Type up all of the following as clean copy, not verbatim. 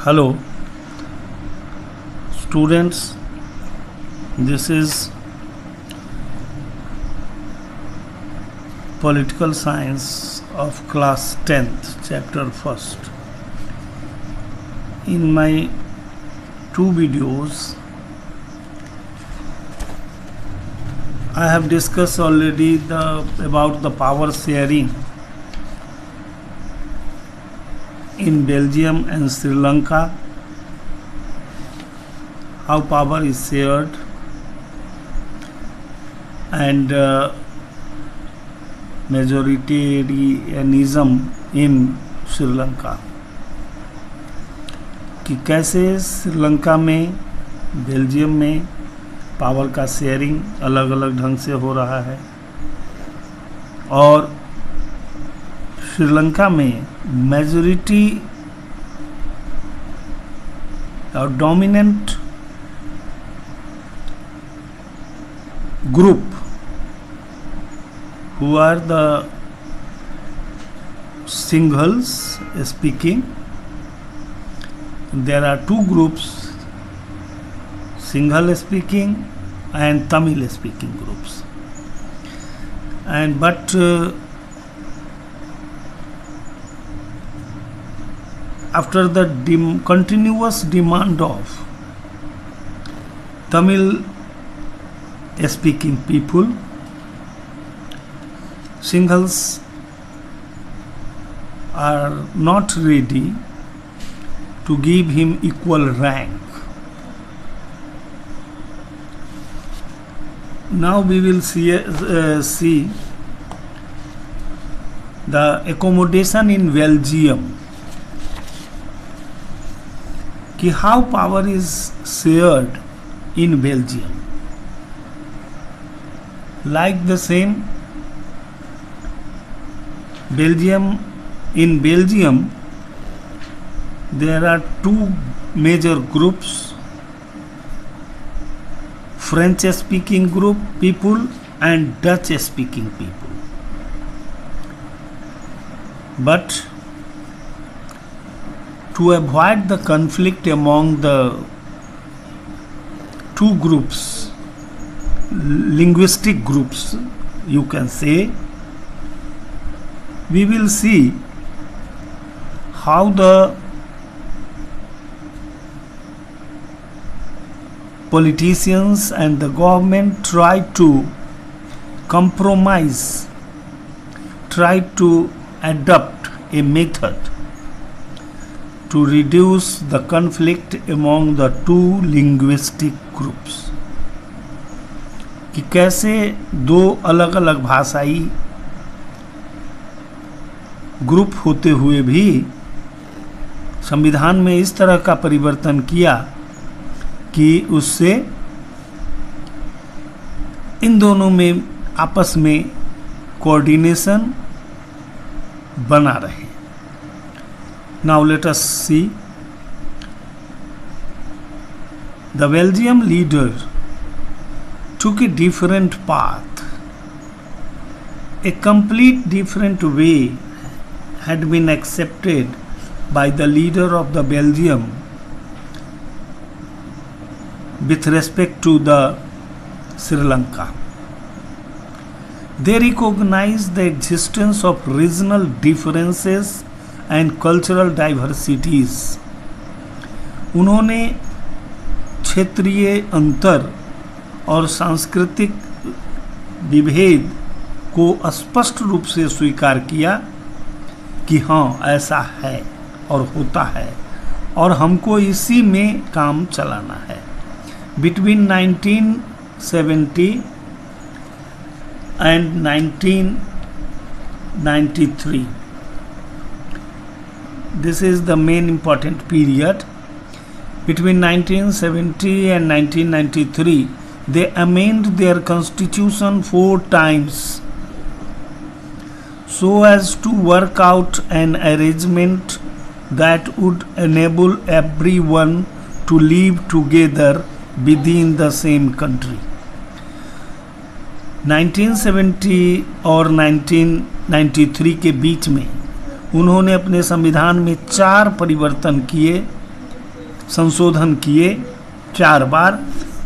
Hello, students. This is Political Science of class 10th, chapter 1st. In my two videos, I have discussed already about the power sharing in Belgium and Sri Lanka, how power is shared, and majoritarianism in Sri Lanka, कि कैसे श्रीलंका में, Belgium में power का sharing अलग अलग ढंग से हो रहा है और श्रीलंका में मेजॉरिटी और dominant group who are the Singhals speaking. There are two groups, Singhal speaking and Tamil speaking groups, and but after the continuous demand of Tamil speaking people, Singhals are not ready to give him equal rank. Now we will see the accommodation in Belgium, कि how power is shared in Belgium. Like the same, in Belgium there are two major groups, French speaking group people and Dutch speaking people. But to avoid the conflict among the two groups, linguistic groups, you can say, we will see how the politicians and the government try to compromise, try to adopt a method to reduce the conflict among the two linguistic groups. कि कैसे दो अलग अलग भाषाई group होते हुए भी संविधान में इस तरह का परिवर्तन किया कि उससे इन दोनों में आपस में कोऑर्डिनेशन बना रहे. Now let us see the Belgium leader took a different path. A complete different way had been accepted by the leader of the Belgium with respect to the Sri Lanka. They recognized the existence of regional differences and cultural diversities. उन्होंने क्षेत्रीय अंतर और सांस्कृतिक विभेद को स्पष्ट रूप से स्वीकार किया कि हाँ ऐसा है और होता है और हमको इसी में काम चलाना है. Between 1970 and 1993, this is the main important period. Between 1970 and 1993, they amended their constitution 4 times so as to work out an arrangement that would enable everyone to live together within the same country. 1970 और 1993 के बीच में उन्होंने अपने संविधान में 4 परिवर्तन किए संशोधन किए 4 बार,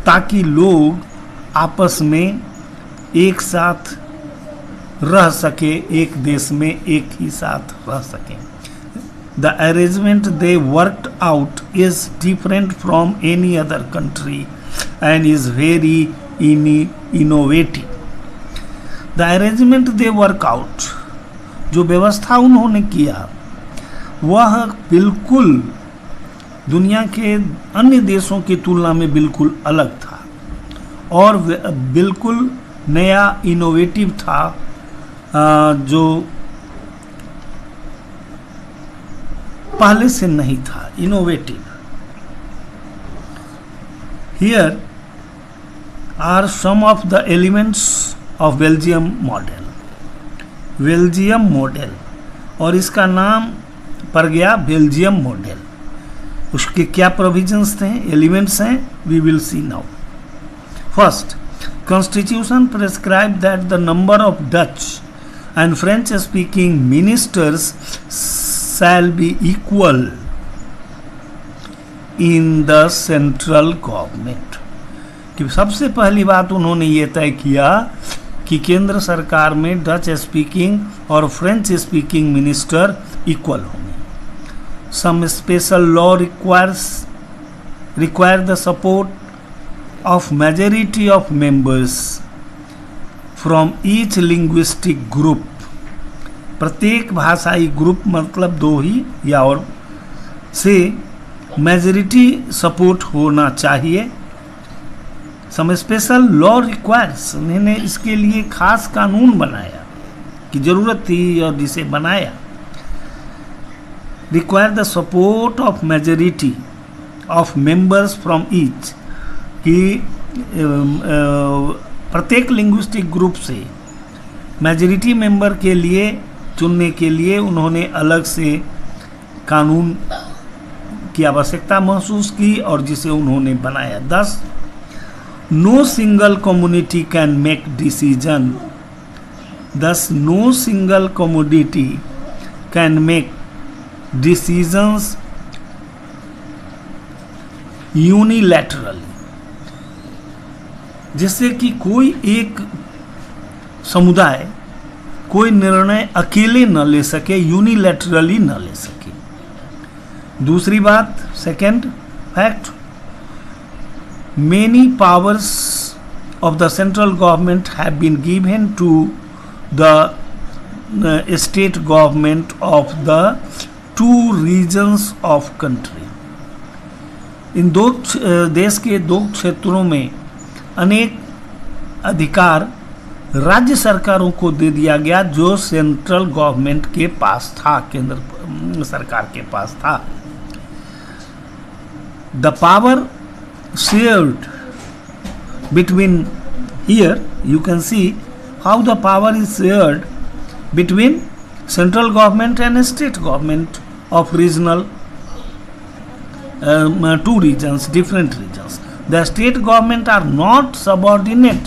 ताकि लोग आपस में एक साथ रह सके, एक देश में एक ही साथ रह सकें. The arrangement they worked out is different from any other country and is very innovative. The arrangement they work out, जो व्यवस्था उन्होंने किया वह बिल्कुल दुनिया के अन्य देशों की तुलना में बिल्कुल अलग था और बिल्कुल नया इनोवेटिव था, जो पहले से नहीं था. Innovative. Here are some of the elements of Belgium model. Belgium model, और इसका नाम पड़ गया बेल्जियम मॉडल. उसके क्या प्रोविजंस थे, एलिमेंट्स हैं, we will see now. First, constitution prescribe that the number of Dutch and French speaking ministers shall be equal in the central government. कि सबसे पहली बात उन्होंने ये तय किया कि केंद्र सरकार में डच स्पीकिंग और फ्रेंच स्पीकिंग मिनिस्टर इक्वल होंगे. Some special law require the support of majority of members from each linguistic group. प्रत्येक भाषाई ग्रुप मतलब 2 ही या और से मेजॉरिटी सपोर्ट होना चाहिए. सम स्पेशल लॉ रिक्वायर्स, उन्होंने इसके लिए खास कानून बनाया कि जरूरत थी और जिसे बनाया. Require the support of majority of members from each, कि प्रत्येक लिंग्विस्टिक ग्रुप से मेजॉरिटी मेंबर के लिए चुनने के लिए उन्होंने अलग से कानून की आवश्यकता महसूस की और जिसे उन्होंने बनाया. 10, no single community can make decision. 10, no single community can make decisions unilaterally. जिससे कि कोई एक समुदाय कोई निर्णय अकेले न ले सके, यूनिलैटरली न ले सके. दूसरी बात, second fact, many powers of the central government have been given to the state government of the 2 regions of country. इन 2 देश के 2 क्षेत्रों में अनेक अधिकार राज्य सरकारों को दे दिया गया जो सेंट्रल गवर्नमेंट के पास था, केंद्र सरकार के पास था. The power shared between, here you can see how the power is shared between central government and state government of regional 2 regions, different regions. The state government are not subordinate.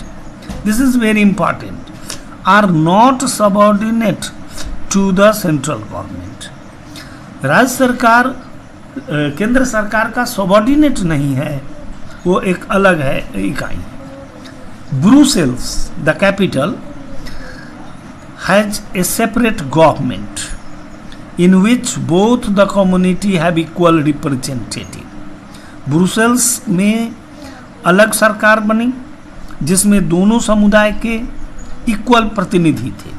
This is very important. Are not subordinate to the central government. राज्य सरकार केंद्र सरकार का subordinate नहीं है, वो एक अलग है, इकाई. Brussels, the capital, has a separate government in which both the community have equal representative. Brussels में अलग सरकार बनी जिसमें दोनों समुदाय के इक्वल प्रतिनिधि थे.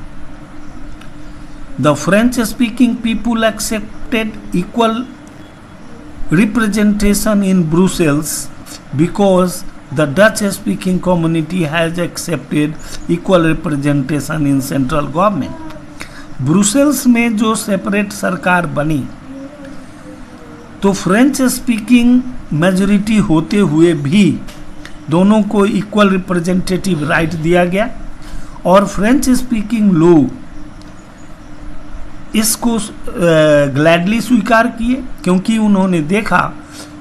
The French speaking people accepted equal representation in Brussels because the Dutch speaking community has accepted equal representation in central government. Brussels में जो सेपरेट सरकार बनी तो फ्रेंच स्पीकिंग मेजॉरिटी होते हुए भी दोनों को इक्वल रिप्रेजेंटेटिव राइट दिया गया और फ्रेंच स्पीकिंग लोग इसको ग्लैडली स्वीकार किए क्योंकि उन्होंने देखा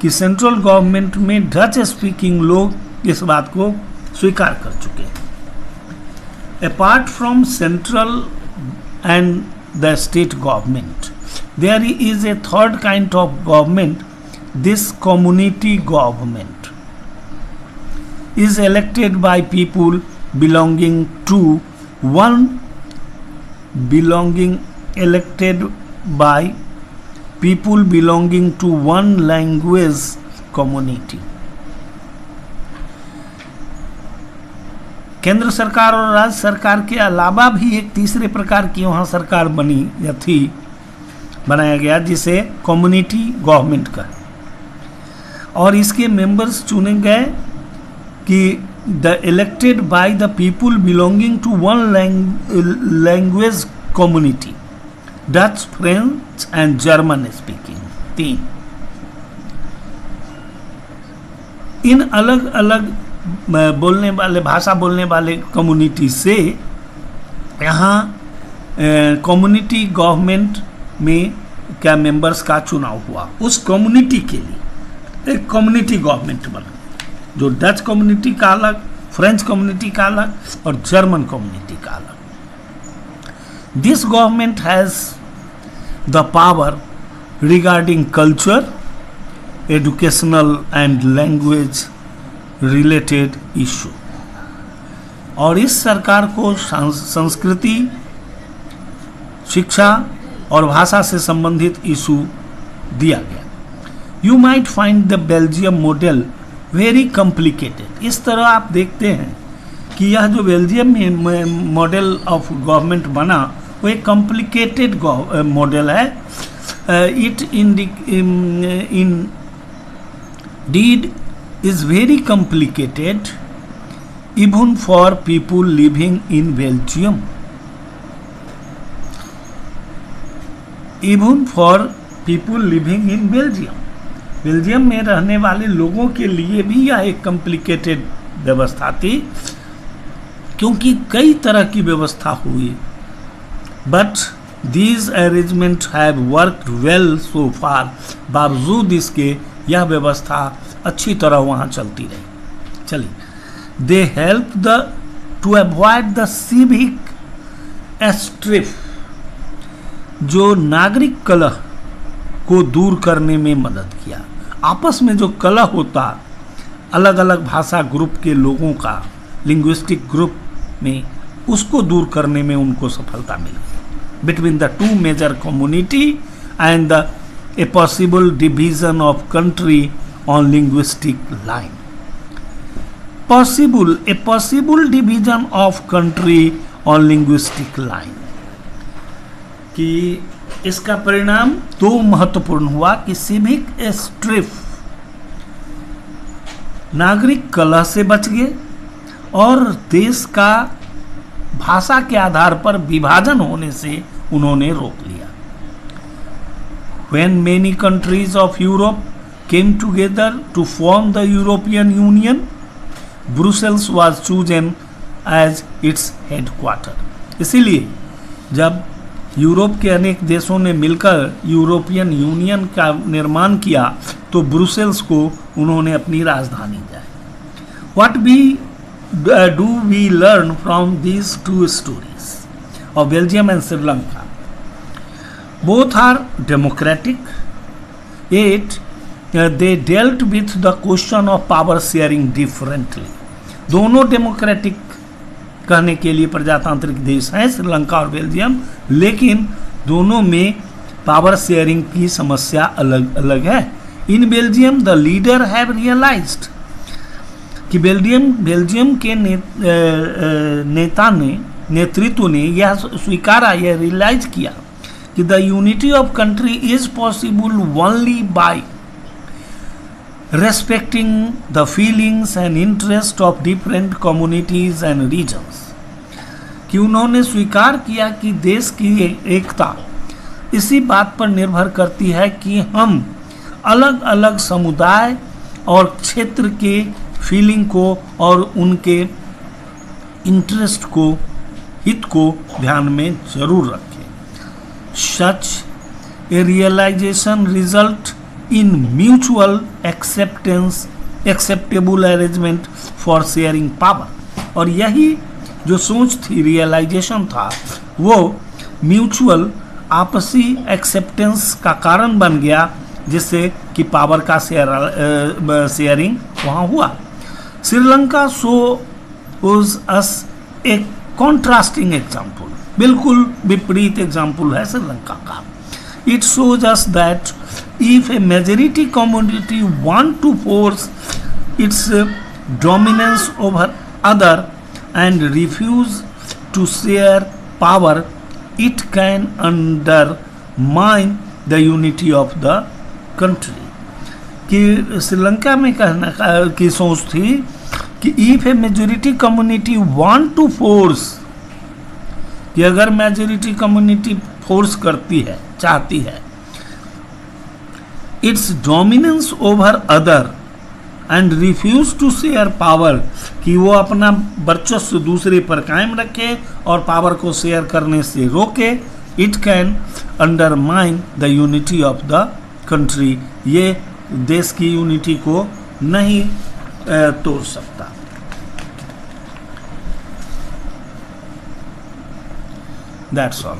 कि सेंट्रल गवर्नमेंट में डच स्पीकिंग लोग इस बात को स्वीकार कर चुके हैं. Apart from central and the state government, there is a third kind of government this community government is elected by people belonging to one language community. केंद्र सरकार और राज्य सरकार के अलावा भी एक तीसरे प्रकार की वहाँ सरकार बनी या थी, बनाया गया, जिसे कम्युनिटी गवर्नमेंट का, और इसके मेंबर्स चुने गए कि the elected by the people belonging to one language community, Dutch, French and German speaking, 3। इन अलग अलग बोलने वाले, भाषा बोलने वाले कम्युनिटी से यहाँ कम्युनिटी गवर्नमेंट में क्या मेंबर्स का चुनाव हुआ। उस कम्युनिटी के लिए एक कम्युनिटी गवर्नमेंट बना, जो डच कम्युनिटी का अलग, फ्रेंच कम्युनिटी का अलग और जर्मन कम्युनिटी का अलग। This government has the power regarding culture, educational and language related issue, और इस सरकार को संस्कृति, शिक्षा और भाषा से संबंधित इशू दिया गया। You might find the Belgium model very complicated. इस तरह आप देखते हैं कि यह जो बेल्जियम में मॉडल ऑफ गवर्नमेंट बना वो एक कॉम्प्लिकेटेड मॉडल है। It indeed is very complicated even for people living in Belgium. Even for people living in Belgium. Belgium में रहने वाले लोगों के लिए भी यह एक कॉम्प्लिकेटेड व्यवस्था थी, क्योंकि कई तरह की व्यवस्था हुई। But these arrangements have worked well so far. बावजूद इसके यह व्यवस्था अच्छी तरह वहाँ चलती रही। चलिए, they help to avoid the civic strife, जो नागरिक कलह को दूर करने में मदद किया। आपस में जो कलह होता अलग अलग भाषा ग्रुप के लोगों का, लिंग्विस्टिक ग्रुप में, उसको दूर करने में उनको सफलता मिली। Between the two major community and the a possible division of country on linguistic line. A possible division of country on linguistic line, कि इसका परिणाम तो महत्वपूर्ण हुआ कि सिविक स्ट्रिफ, नागरिक कलह से बच गए और देश का भाषा के आधार पर विभाजन होने से उन्होंने रोक लिया। When many countries of Europe came together to form the European Union, Brussels was chosen as its headquarter. इसीलिए जब यूरोप के अनेक देशों ने मिलकर यूरोपियन यूनियन का निर्माण किया तो ब्रुसेल्स को उन्होंने अपनी राजधानी दी। What do we learn from these two stories of Belgium and Sri Lanka? Both are democratic, yet they dealt with the question of power sharing differently. दोनों डेमोक्रेटिक कहने के लिए प्रजातांत्रिक देश हैं श्रीलंका और बेल्जियम, लेकिन दोनों में पावर शेयरिंग की समस्या अलग अलग है। In Belgium the leader have realized, कि बेल्जियम के नेतृत्व ने यह स्वीकारा, यह रियलाइज किया कि the unity of country is possible only by respecting the feelings and interest of different communities and regions, कि उन्होंने स्वीकार किया कि देश की एकता इसी बात पर निर्भर करती है कि हम अलग अलग समुदाय और क्षेत्र के फीलिंग को और उनके इंटरेस्ट को, हित को ध्यान में जरूर रखें। Such a realization result in mutual acceptable arrangement for sharing power, और यही जो सोच थी, रियलाइजेशन था, वो म्यूचुअल आपसी एक्सेप्टेंस का कारण बन गया, जिससे कि पावर का शेयरिंग वहाँ हुआ। श्रीलंका शोज अस एक कॉन्ट्रास्टिंग एग्जाम्पल, बिल्कुल विपरीत एग्जाम्पल है श्रीलंका का। It shows us that if a majority community want to force its dominance over other and refuse to share power, it can undermine the unity of the country। कि श्रीलंका में कहना की सोच थी कि if a majority community want to force, कि अगर majority community force करती है, चाहती है its dominance over other and refuse to share power, कि वो अपना वर्चस्व दूसरे पर कायम रखे और पावर को शेयर करने से रोके, it can undermine the unity of the country, ये देश की यूनिटी को नहीं तोड़ सकता। That's all.